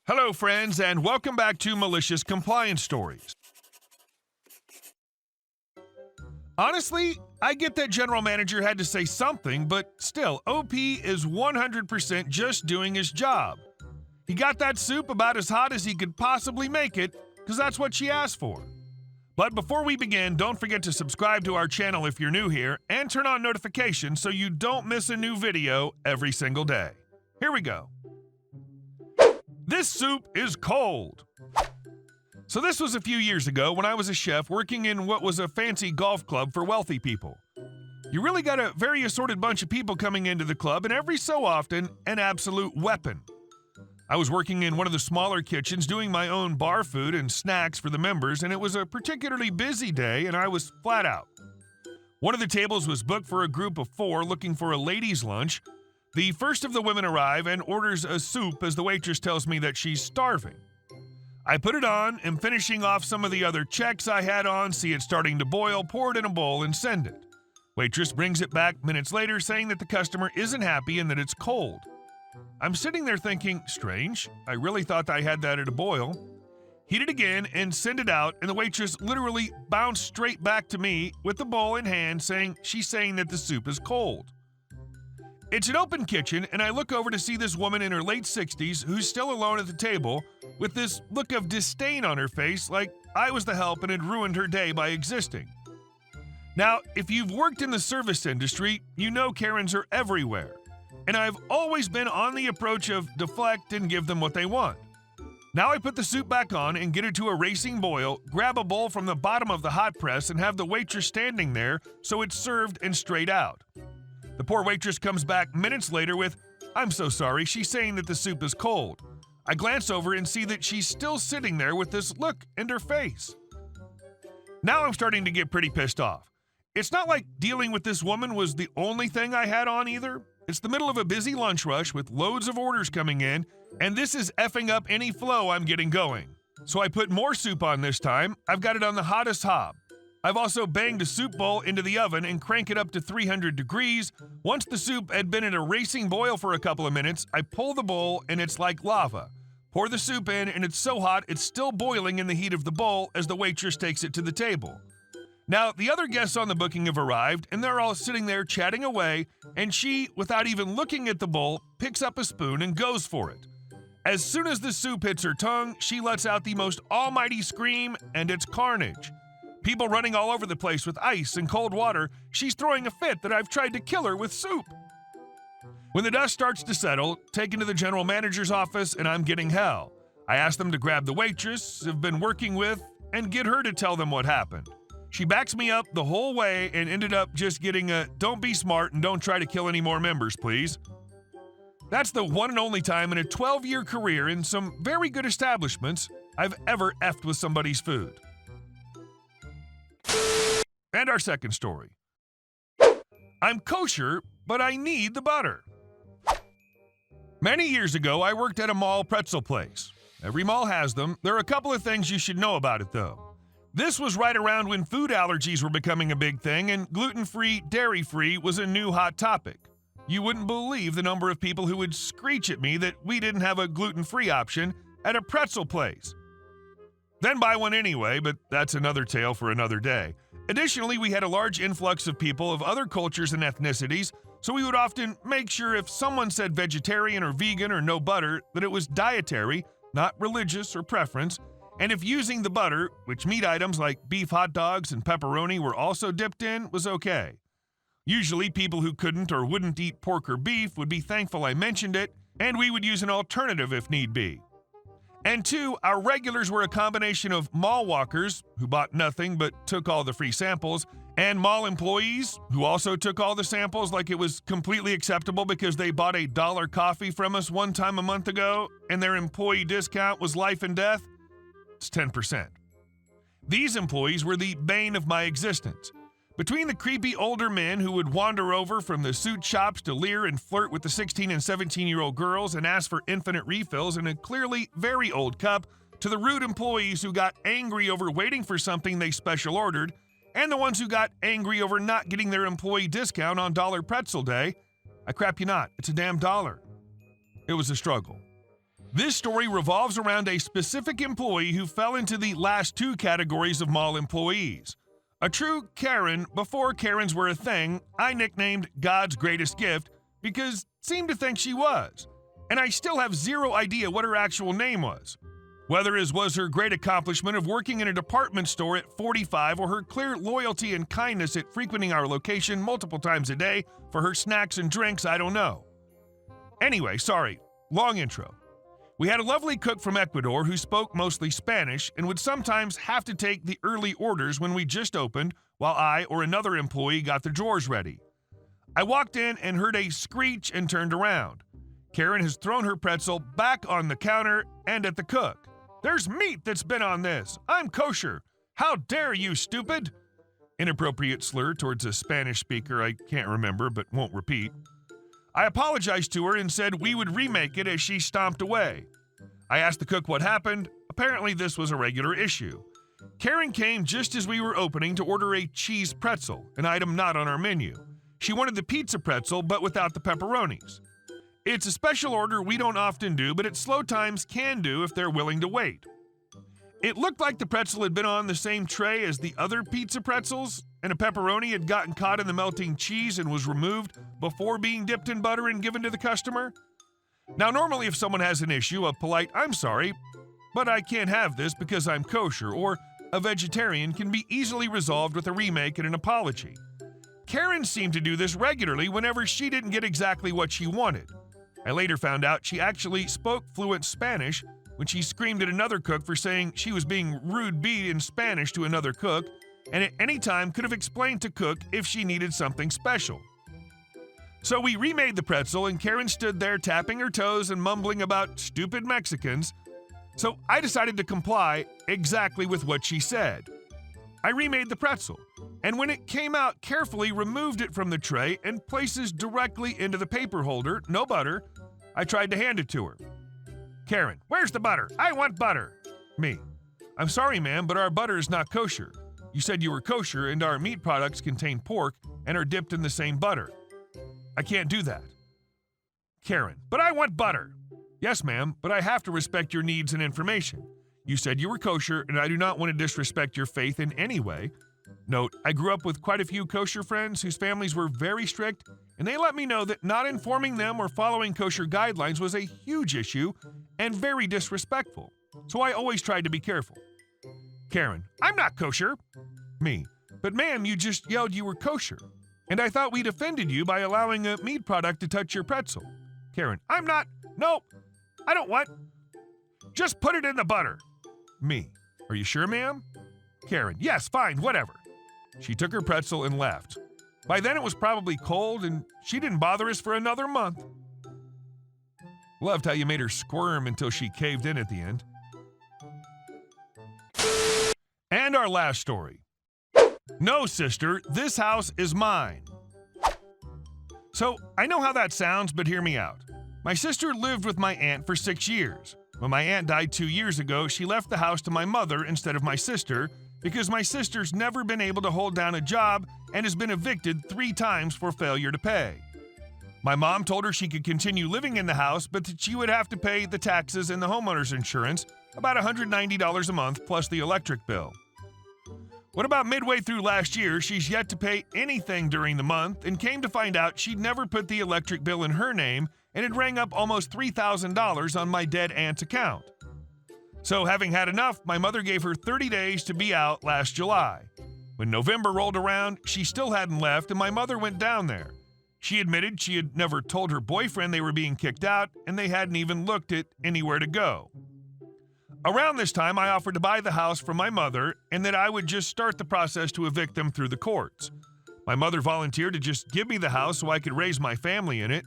Hello, friends, and welcome back to Malicious Compliance Stories. Honestly, I get that General Manager had to say something, but still, OP is 100% just doing his job. He got that soup about as hot as he could possibly make it, because that's what she asked for. But before we begin, don't forget to subscribe to our channel if you're new here, and turn on notifications so you don't miss a new video every single day. Here we go. This soup is cold. So this was a few years ago when I was a chef working in what was a fancy golf club for wealthy people. You really got a very assorted bunch of people coming into the club, and every so often, an absolute weapon. I was working in one of the smaller kitchens doing my own bar food and snacks for the members, and it was a particularly busy day and I was flat out. One of the tables was booked for a group of 4 looking for a ladies' lunch. The first of the women arrive and orders a soup as the waitress tells me that she's starving. I put it on, am finishing off some of the other checks I had on, see it starting to boil, pour it in a bowl, and send it. Waitress brings it back minutes later saying that the customer isn't happy and that it's cold. I'm sitting there thinking, strange, I really thought I had that at a boil. Heat it again and send it out, and the waitress literally bounced straight back to me with the bowl in hand saying she's saying that the soup is cold. It's an open kitchen, and I look over to see this woman in her late 60s who's still alone at the table with this look of disdain on her face like I was the help and had ruined her day by existing. Now, if you've worked in the service industry, you know Karens are everywhere, and I've always been on the approach of deflect and give them what they want. Now I put the soup back on and get it to a racing boil, grab a bowl from the bottom of the hot press and have the waitress standing there so it's served and straight out. The poor waitress comes back minutes later with, "I'm so sorry, she's saying that the soup is cold." I glance over and see that she's still sitting there with this look in her face. Now I'm starting to get pretty pissed off. It's not like dealing with this woman was the only thing I had on either. It's the middle of a busy lunch rush with loads of orders coming in, and this is effing up any flow I'm getting going. So I put more soup on this time. I've got it on the hottest hob. I've also banged a soup bowl into the oven and crank it up to 300 degrees. Once the soup had been at a racing boil for a couple of minutes, I pull the bowl and it's like lava. Pour the soup in and it's so hot it's still boiling in the heat of the bowl as the waitress takes it to the table. Now, the other guests on the booking have arrived and they're all sitting there chatting away, and she, without even looking at the bowl, picks up a spoon and goes for it. As soon as the soup hits her tongue, she lets out the most almighty scream, and it's carnage. People running all over the place with ice and cold water. She's throwing a fit that I've tried to kill her with soup. When the dust starts to settle, taken to the general manager's office, and I'm getting hell. I ask them to grab the waitress I've been working with and get her to tell them what happened. She backs me up the whole way and ended up just getting a "don't be smart and don't try to kill any more members, please." That's the one and only time in a 12-year career in some very good establishments I've ever effed with somebody's food. And our second story. I'm kosher, but I need the butter. Many years ago, I worked at a mall pretzel place. Every mall has them. There are a couple of things you should know about it, though. This was right around when food allergies were becoming a big thing and gluten-free, dairy-free was a new hot topic. You wouldn't believe the number of people who would screech at me that we didn't have a gluten-free option at a pretzel place. Then buy one anyway, but that's another tale for another day. Additionally, we had a large influx of people of other cultures and ethnicities, so we would often make sure if someone said vegetarian or vegan or no butter, that it was dietary, not religious or preference, and if using the butter, which meat items like beef hot dogs and pepperoni were also dipped in, was okay. Usually, people who couldn't or wouldn't eat pork or beef would be thankful I mentioned it, and we would use an alternative if need be. And 2, our regulars were a combination of mall walkers, who bought nothing but took all the free samples, and mall employees, who also took all the samples like it was completely acceptable because they bought a $1 coffee from us one time a month ago, and their employee discount was life and death. It's 10%. These employees were the bane of my existence. Between the creepy older men who would wander over from the suit shops to leer and flirt with the 16 and 17-year-old girls and ask for infinite refills in a clearly very old cup, to the rude employees who got angry over waiting for something they special ordered, and the ones who got angry over not getting their employee discount on Dollar Pretzel Day, I crap you not, it's a damn dollar. It was a struggle. This story revolves around a specific employee who fell into the last two categories of mall employees. A true Karen before Karens were a thing I nicknamed God's greatest gift because seemed to think she was, and I still have zero idea what her actual name was. Whether it was her great accomplishment of working in a department store at 45 or her clear loyalty and kindness at frequenting our location multiple times a day for her snacks and drinks, I don't know. Anyway, sorry, long intro. We had a lovely cook from Ecuador who spoke mostly Spanish and would sometimes have to take the early orders when we just opened while I or another employee got the drawers ready. I walked in and heard a screech and turned around. Karen has thrown her pretzel back on the counter and at the cook. "There's meat that's been on this. I'm kosher. How dare you, stupid?" Inappropriate slur towards a Spanish speaker I can't remember but won't repeat. I apologized to her and said we would remake it as she stomped away. I asked the cook what happened. Apparently this was a regular issue. Karen came just as we were opening to order a cheese pretzel, an item not on our menu. She wanted the pizza pretzel but without the pepperonis. It's a special order we don't often do, but at slow times can do if they're willing to wait. It looked like the pretzel had been on the same tray as the other pizza pretzels, and a pepperoni had gotten caught in the melting cheese and was removed before being dipped in butter and given to the customer. Now, normally if someone has an issue, a polite "I'm sorry, but I can't have this because I'm kosher," or a vegetarian can be easily resolved with a remake and an apology. Karen seemed to do this regularly whenever she didn't get exactly what she wanted. I later found out she actually spoke fluent Spanish when she screamed at another cook for saying she was being rude beat in Spanish to another cook, and at any time could have explained to cook if she needed something special. So we remade the pretzel and Karen stood there tapping her toes and mumbling about stupid Mexicans, so I decided to comply exactly with what she said. I remade the pretzel, and when it came out, carefully removed it from the tray and places directly into the paper holder, no butter. I tried to hand it to her. Karen, "Where's the butter? I want butter." Me, "I'm sorry, ma'am, but our butter is not kosher. You said you were kosher and our meat products contain pork and are dipped in the same butter. I can't do that." Karen, "But I want butter." "Yes, ma'am, but I have to respect your needs and information. You said you were kosher, and I do not want to disrespect your faith in any way. Note, I grew up with quite a few kosher friends whose families were very strict, and they let me know that not informing them or following kosher guidelines was a huge issue and very disrespectful, so I always tried to be careful." Karen, "I'm not kosher." Me, "But ma'am, you just yelled you were kosher, and I thought we'd offended you by allowing a meat product to touch your pretzel." Karen, "I'm not, no, I don't want, just put it in the butter." Me, "Are you sure, ma'am?" Karen, "Yes, fine, whatever." She took her pretzel and left. By then it was probably cold, and she didn't bother us for another month. Loved how you made her squirm until she caved in at the end. And our last story. No, sister, this house is mine. So, I know how that sounds, but hear me out. My sister lived with my aunt for 6 years. When my aunt died 2 years ago, she left the house to my mother instead of my sister because my sister's never been able to hold down a job and has been evicted 3 times for failure to pay. My mom told her she could continue living in the house, but that she would have to pay the taxes and the homeowner's insurance, about $190 a month plus the electric bill. What about midway through last year, she's yet to pay anything during the month and came to find out she'd never put the electric bill in her name and it rang up almost $3,000 on my dead aunt's account. So having had enough, my mother gave her 30 days to be out last July. When November rolled around, she still hadn't left and my mother went down there. She admitted she had never told her boyfriend they were being kicked out and they hadn't even looked at anywhere to go. Around this time, I offered to buy the house from my mother and that I would just start the process to evict them through the courts. My mother volunteered to just give me the house so I could raise my family in it.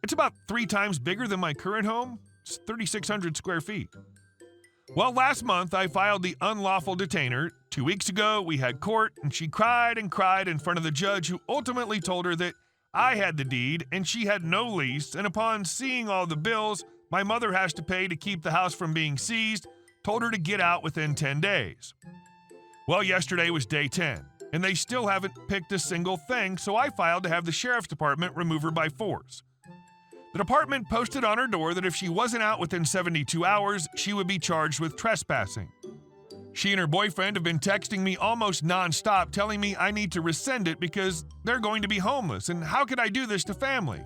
It's about 3 times bigger than my current home. It's 3,600 square feet. Well, last month, I filed the unlawful detainer. 2 weeks ago, we had court, and she cried and cried in front of the judge who ultimately told her that I had the deed and she had no lease, and upon seeing all the bills my mother has to pay to keep the house from being seized, told her to get out within 10 days. Well, yesterday was day 10, and they still haven't picked a single thing, so I filed to have the sheriff's department remove her by force. The department posted on her door that if she wasn't out within 72 hours, she would be charged with trespassing. She and her boyfriend have been texting me almost nonstop, telling me I need to rescind it because they're going to be homeless, and how could I do this to family?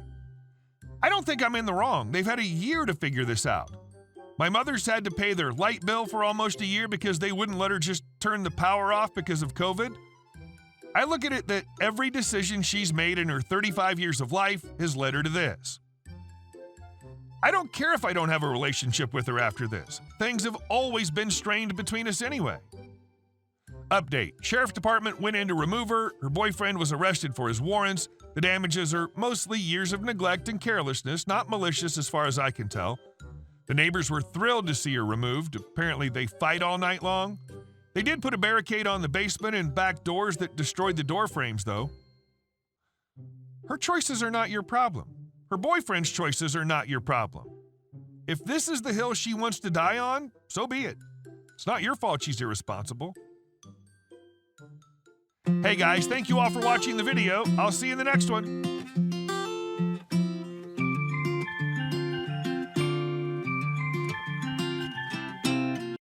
I don't think I'm in the wrong. They've had a year to figure this out. My mother's had to pay their light bill for almost a year because they wouldn't let her just turn the power off because of COVID. I look at it that every decision she's made in her 35 years of life has led her to this. I don't care if I don't have a relationship with her after this. Things have always been strained between us anyway. Update. Sheriff Department went in to remove her. Her boyfriend was arrested for his warrants. The damages are mostly years of neglect and carelessness, not malicious as far as I can tell. The neighbors were thrilled to see her removed. Apparently they fight all night long. They did put a barricade on the basement and back doors that destroyed the door frames, though. Her choices are not your problem. Her boyfriend's choices are not your problem. If this is the hill she wants to die on, so be it. It's not your fault she's irresponsible. Hey guys, thank you all for watching the video. I'll see you in the next one.